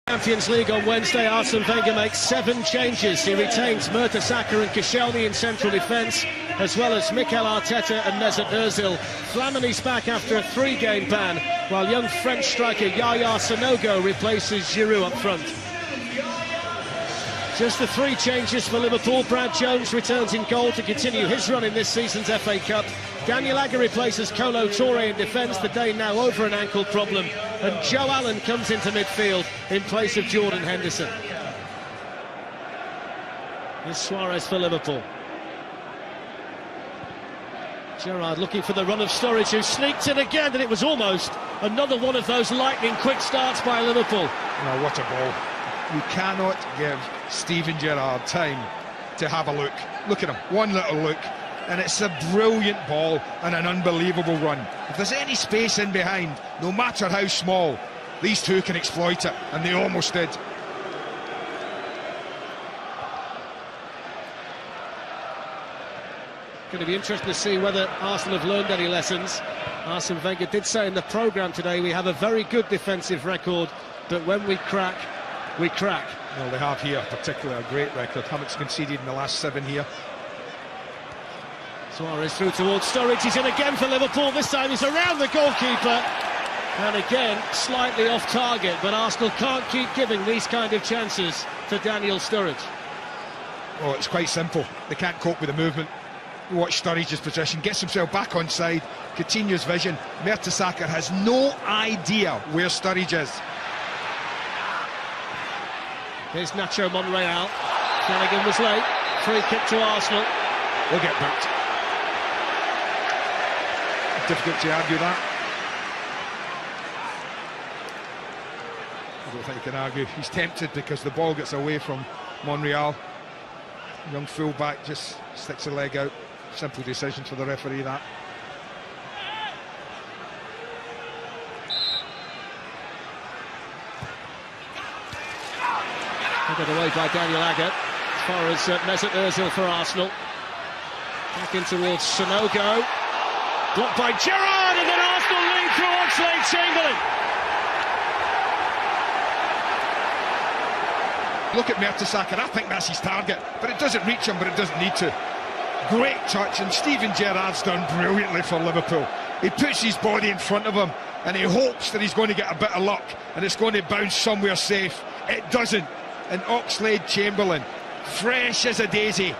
Champions League on Wednesday, Arsene Wenger makes 7 changes. He retains Mertesacker and Koscielny in central defence, as well as Mikel Arteta and Mesut Ozil. Flamini's back after a 3-game ban, while young French striker Yaya Sanogo replaces Giroud up front. Just the 3 changes for Liverpool. Brad Jones returns in goal to continue his run in this season's FA Cup. Daniel Agger replaces Kolo Touré in defence, the Dane now over an ankle problem. And Joe Allen comes into midfield in place of Jordan Henderson. Here's Suarez for Liverpool. Gerrard looking for the run of Sturridge, who sneaked in again, and it was almost another one of those lightning quick starts by Liverpool. Oh, what a ball. You cannot give Steven Gerrard time to have a look. Look at him, one little look, and it's a brilliant ball and an unbelievable run. If there's any space in behind, no matter how small, these two can exploit it, and they almost did. Going to be interesting to see whether Arsenal have learned any lessons. Arsene Wenger did say in the programme today, we have a very good defensive record, but when we crack, we crack. Well, they have here, particularly a great record. Haven't conceded in the last 7 here. Suarez through towards Sturridge. He's in again for Liverpool. This time he's around the goalkeeper. And again, slightly off target. But Arsenal can't keep giving these kind of chances to Daniel Sturridge. Oh, it's quite simple. They can't cope with the movement. Watch Sturridge's position. Gets himself back on side. Continues vision. Mertesacker has no idea where Sturridge is. Here's Nacho Monreal. Flanagan was late. Free kick to Arsenal. They'll get booked. Difficult to argue that. I don't think you can argue. He's tempted because the ball gets away from Monreal. Young full-back just sticks a leg out. Simple decision for the referee, that. Headed away by Daniel Agger. As far as Mesut Ozil for Arsenal. Back in towards Sanogo. Blocked by Gerrard, and then Arsenal lead through Oxlade-Chamberlain. Look at Mertesacker. I think that's his target, but it doesn't reach him, but it doesn't need to. Great touch, and Steven Gerrard's done brilliantly for Liverpool. He puts his body in front of him, and he hopes that he's going to get a bit of luck, and it's going to bounce somewhere safe. It doesn't. And Oxlade-Chamberlain, fresh as a daisy,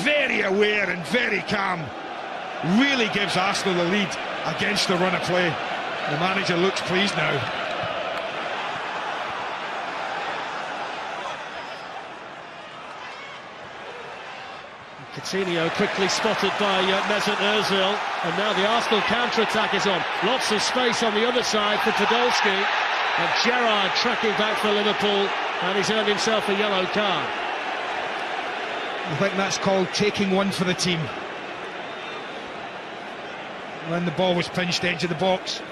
very aware and very calm, really gives Arsenal the lead against the run of play. The manager looks pleased now. Coutinho quickly spotted by Mesut Ozil, and now the Arsenal counter-attack is on. Lots of space on the other side for Podolski, and Gerrard tracking back for Liverpool, and he's earned himself a yellow card. I think that's called taking one for the team. When the ball was pinched edge of the box,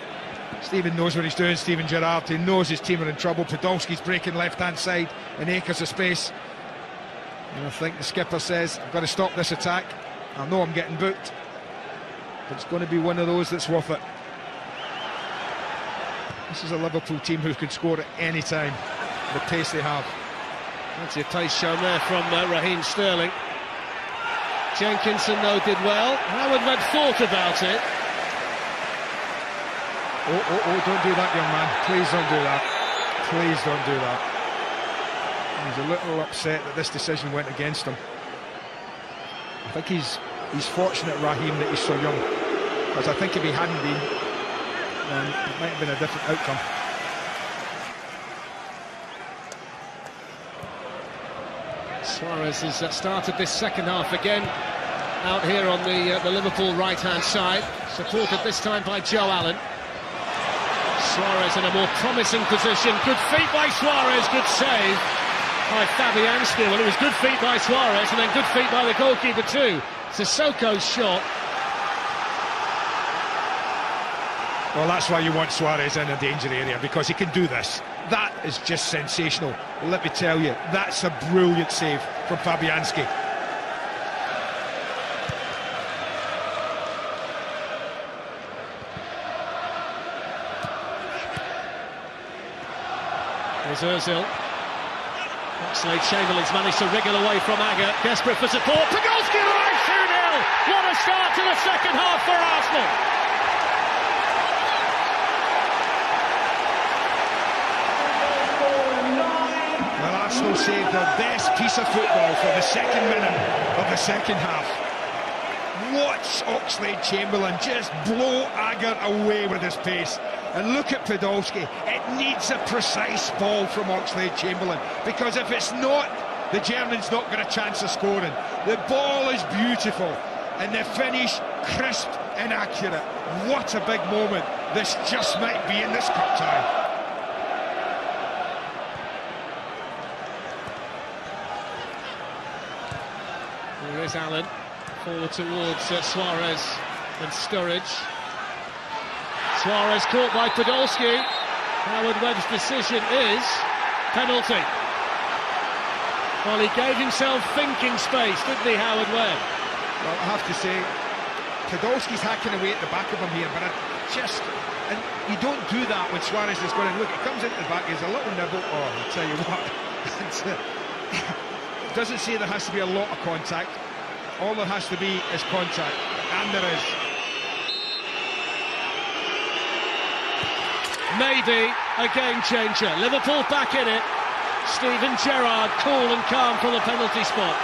Steven knows what he's doing, Steven Gerrard. He knows his team are in trouble. Podolski's breaking left-hand side in acres of space. And I think the skipper says, I've got to stop this attack. I know I'm getting booked, but it's going to be one of those that's worth it. This is a Liverpool team who can score at any time, the pace they have. Plenty of pace shown there from Raheem Sterling. Jenkinson, though, did well. Howard had thought about it. Oh, don't do that, young man. Please don't do that. Please don't do that. He's a little upset that this decision went against him. I think he's fortunate, Raheem, that he's so young, because I think if he hadn't been, then it might have been a different outcome. Suarez has started this second half again, out here on the Liverpool right-hand side, supported this time by Joe Allen. Suarez in a more promising position. Good feet by Suarez, good save by Fabianski. Well, it was good feet by Suarez and then good feet by the goalkeeper too. Sissoko's shot. Well, that's why you want Suarez in a danger area, because he can do this. That is just sensational. Let me tell you, that's a brilliant save from Fabianski. Here's Ozil. Oxlade-Chamberlain's managed to wriggle away from Agger, desperate for support. Podolski alive, 2-0! What a start to the second half for Arsenal! Well, Arsenal saved their best piece of football for the second minute of the second half. Watch Oxlade-Chamberlain just blow Agger away with his pace. And look at Podolski. It needs a precise ball from Oxlade-Chamberlain, because if it's not, the Germans not got a chance of scoring. The ball is beautiful and the finish crisp and accurate. What a big moment this just might be in this cup tie. Here is Allen, forward towards Suarez and Sturridge. Suarez caught by Podolski. Howard Webb's decision is penalty. Well, he gave himself thinking space, didn't he, Howard Webb? Well, I have to say, Podolski's hacking away at the back of him here, but and you don't do that when Suarez is going to look. It comes into the back, there's a little nibble. Oh, I'll tell you what. It doesn't say there has to be a lot of contact. All there has to be is contact, and there is. Maybe a game changer. Liverpool back in it. Steven Gerrard cool and calm from the penalty spot.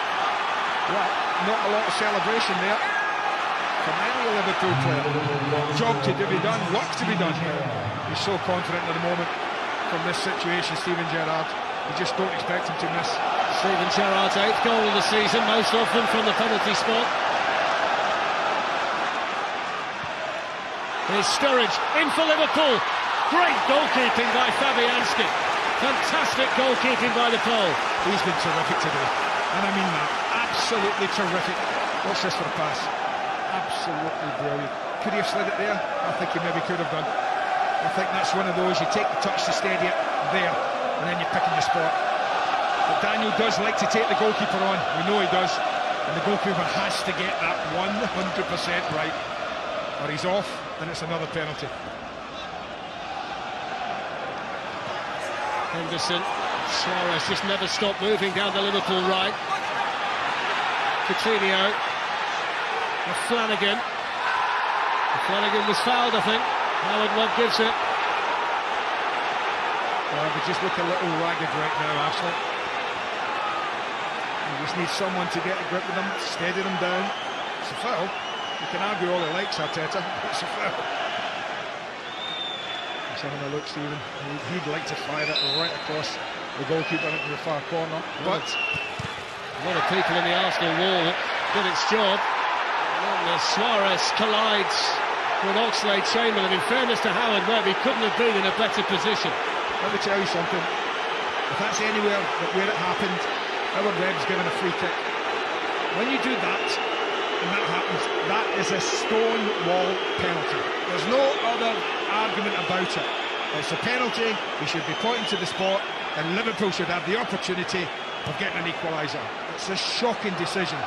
Well, not a lot of celebration there from any Liverpool player. Job to be done, work to be done. He's so confident at the moment from this situation, Steven Gerrard. You just don't expect him to miss. Steven Gerrard's 8th goal of the season, most often from the penalty spot. Here's Sturridge in for Liverpool. Great goalkeeping by Fabianski. Fantastic goalkeeping by the Pole. He's been terrific today, and I mean that. Absolutely terrific. What's this for a pass? Absolutely brilliant. Could he have slid it there? I think he maybe could have done. I think that's one of those, you take the touch to steady it there, and then you're picking the spot. But Daniel does like to take the goalkeeper on. We know he does. And the goalkeeper has to get that 100% right, or he's off, and it's another penalty. Henderson, Suarez just never stopped moving down the Liverpool right. Coutinho, Flanagan. Flanagan was fouled, I think. Howard Webb gives it. Well, they just look a little ragged right now, Arsenal. You just need someone to get a grip with them, steady them down. It's a foul. You can argue all he likes, Arteta, but it's a foul. Having a look, Stephen. He'd like to fire it right across the goalkeeper into the far corner, but a lot of people in the Arsenal wall did its job. And Suarez collides with Oxlade-Chamberlain. In fairness to Howard Webb, he couldn't have been in a better position. Let me tell you something. If that's anywhere where it happened, Howard Webb's given a free kick. When you do that, and that happens, that is a stone wall penalty. There's no other argument about it. It's a penalty. He should be pointing to the spot, and Liverpool should have the opportunity of getting an equaliser. It's a shocking decision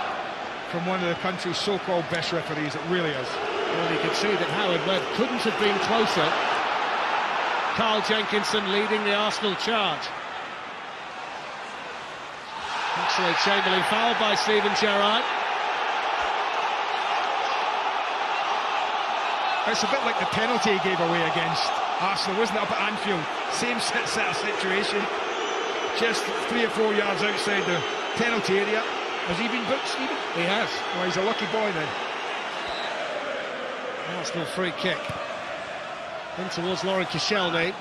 from one of the country's so-called best referees. It really is. Well, you can see that Howard Webb couldn't have been closer. Carl Jenkinson leading the Arsenal charge. Oxlade-Chamberlain fouled by Steven Gerrard. It's a bit like the penalty he gave away against Arsenal, wasn't it, up at Anfield? Same set of situation, just 3 or 4 yards outside the penalty area. Has he been booked, Stephen? He has. Well, he's a lucky boy then. Arsenal free kick. In towards Laurent Koscielny.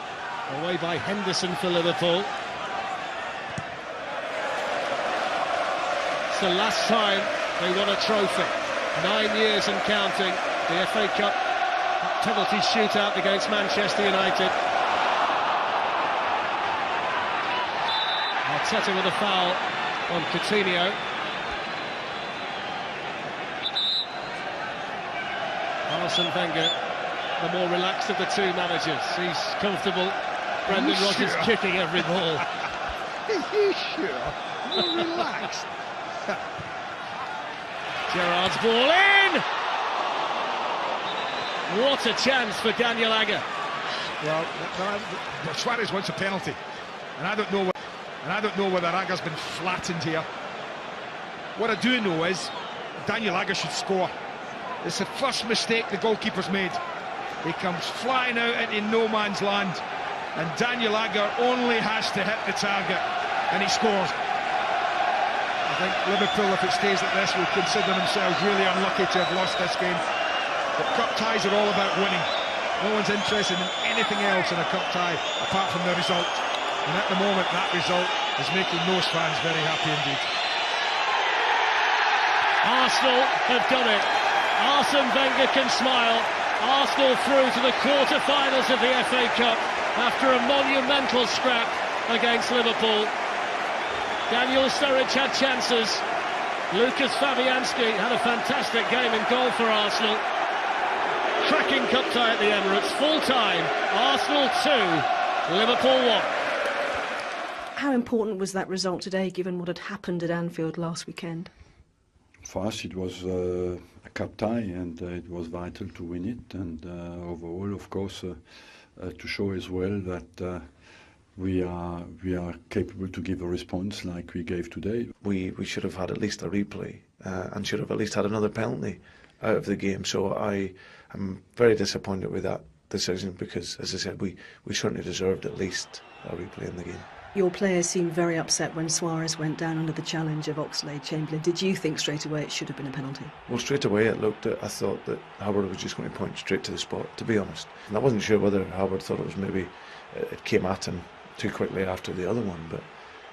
Away by Henderson for Liverpool. It's the last time they won a trophy. 9 years and counting. The FA Cup penalty shootout against Manchester United. Arteta with a foul on Coutinho. Arsene Wenger, the more relaxed of the two managers. He's comfortable. Brendan Rodgers sure? kicking every ball. Are you sure? More relaxed. Gerrard's ball in! What a chance for Daniel Agger. Well, Suarez wants a penalty. And I don't know whether Aga's been flattened here. What I do know is Daniel Aga should score. It's the first mistake the goalkeeper's made. He comes flying out into no man's land, and Daniel Aga only has to hit the target, and he scores. I think Liverpool, if it stays like this, will consider themselves really unlucky to have lost this game. But cup ties are all about winning. No one's interested in anything else in a cup tie apart from the result. And at the moment, that result is making most fans very happy indeed. Arsenal have done it. Arsene Wenger can smile. Arsenal through to the quarter-finals of the FA Cup after a monumental scrap against Liverpool. Daniel Sturridge had chances. Lucas Fabianski had a fantastic game in goal for Arsenal. Cracking cup tie at the Emirates, full time. Arsenal 2, Liverpool 1. How important was that result today, given what had happened at Anfield last weekend? For us, it was a cup tie, and it was vital to win it. And overall, of course, to show as well that we are capable to give a response like we gave today. We should have had at least a replay and should have at least had another penalty out of the game. So I am very disappointed with that decision because, as I said, we certainly deserved at least a replay in the game. Your players seemed very upset when Suarez went down under the challenge of Oxlade-Chamberlain. Did you think straight away it should have been a penalty? Well, straight away I thought that Howard was just going to point straight to the spot, to be honest. And I wasn't sure whether Howard thought it was maybe it came at him too quickly after the other one, but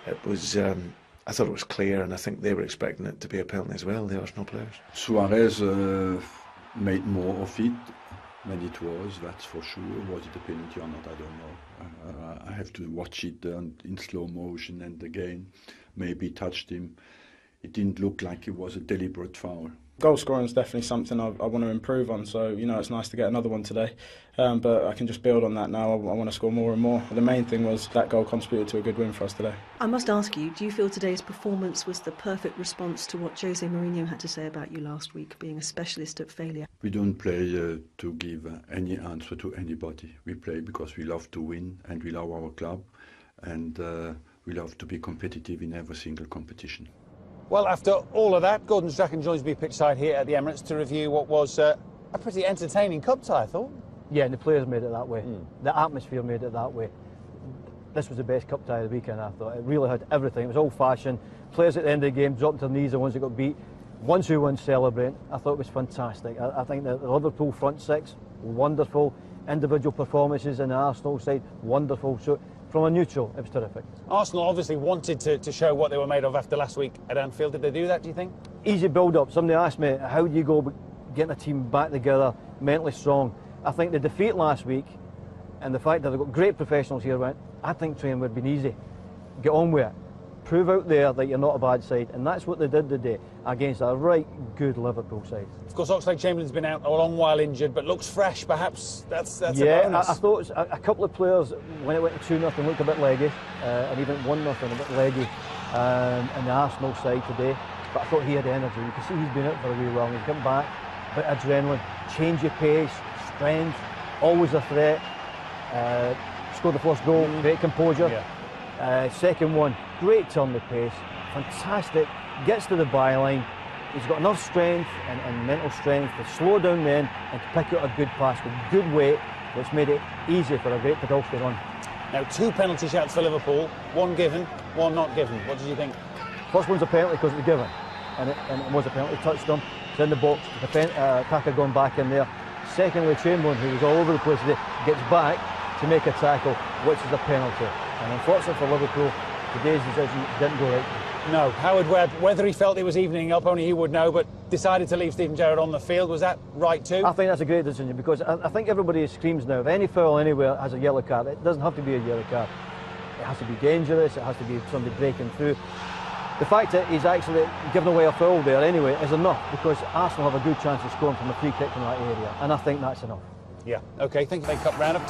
it was. I thought it was clear, and I think they were expecting it to be a penalty as well, the Arsenal players. Suarez made more of it than it was, that's for sure. Was it a penalty or not, I don't know. I have to watch it in slow motion, and again, maybe he touched him. It didn't look like it was a deliberate foul. Goal scoring is definitely something I want to improve on, so it's nice to get another one today, but I can just build on that now. I want to score more and more. The main thing was that goal contributed to a good win for us today. I must ask you, do you feel today's performance was the perfect response to what Jose Mourinho had to say about you last week, being a specialist at failure? We don't play to give any answer to anybody. We play because we love to win, and we love our club, and we love to be competitive in every single competition. Well, after all of that, Gordon Strachan joins me pitchside here at the Emirates to review what was a pretty entertaining cup tie, I thought. Yeah, and the players made it that way. The atmosphere made it that way. This was the best cup tie of the weekend, I thought. It really had everything. It was old-fashioned. Players at the end of the game dropped to their knees, the ones that got beat. Ones who won celebrating. I thought it was fantastic. I think that the Liverpool front six, wonderful. Individual performances in the Arsenal side, wonderful. So from a neutral, it was terrific. Arsenal obviously wanted to show what they were made of after last week at Anfield. Did they do that, do you think? Easy build-up. Somebody asked me, how do you go getting a team back together, mentally strong? I think the defeat last week and the fact that they've got great professionals here went, I think training would have been easy. Get on with it. Prove out there that you're not a bad side, and that's what they did today against a right good Liverpool side. Of course, Oxlade-Chamberlain's been out a long while injured, but looks fresh. Perhaps that's yeah, a bonus. I thought a couple of players when it went to 2-0 looked a bit leggy, and even 1-0 a bit leggy in the Arsenal side today. But I thought he had energy. You can see he's been out for a wee while. He's come back, a bit of adrenaline, change of pace, strength, always a threat. Scored the first goal, great composure. Yeah. Second one, great turn of pace, fantastic, gets to the byline. He's got enough strength and mental strength to slow down then and to pick out a good pass with good weight, which made it easy for a great Podolski run. Now, 2 penalty shouts for Liverpool, 1 given, 1 not given. What did you think? First one's a penalty because it was given, and it was a penalty, touched him, it's in the box, the attacker going back in there. Secondly, Chamberlain, who was all over the place today, gets back to make a tackle, which is a penalty. And unfortunately for Liverpool, today's decision didn't go right. No, Howard Webb, whether he felt it was evening up, only he would know, but decided to leave Steven Gerrard on the field. Was that right too? I think that's a great decision because I think everybody screams now, if any foul anywhere has a yellow card, it doesn't have to be a yellow card. It has to be dangerous, it has to be somebody breaking through. The fact that he's actually given away a foul there anyway is enough because Arsenal have a good chance of scoring from a free kick from that area, and I think that's enough. Yeah, OK, think they cup round-up.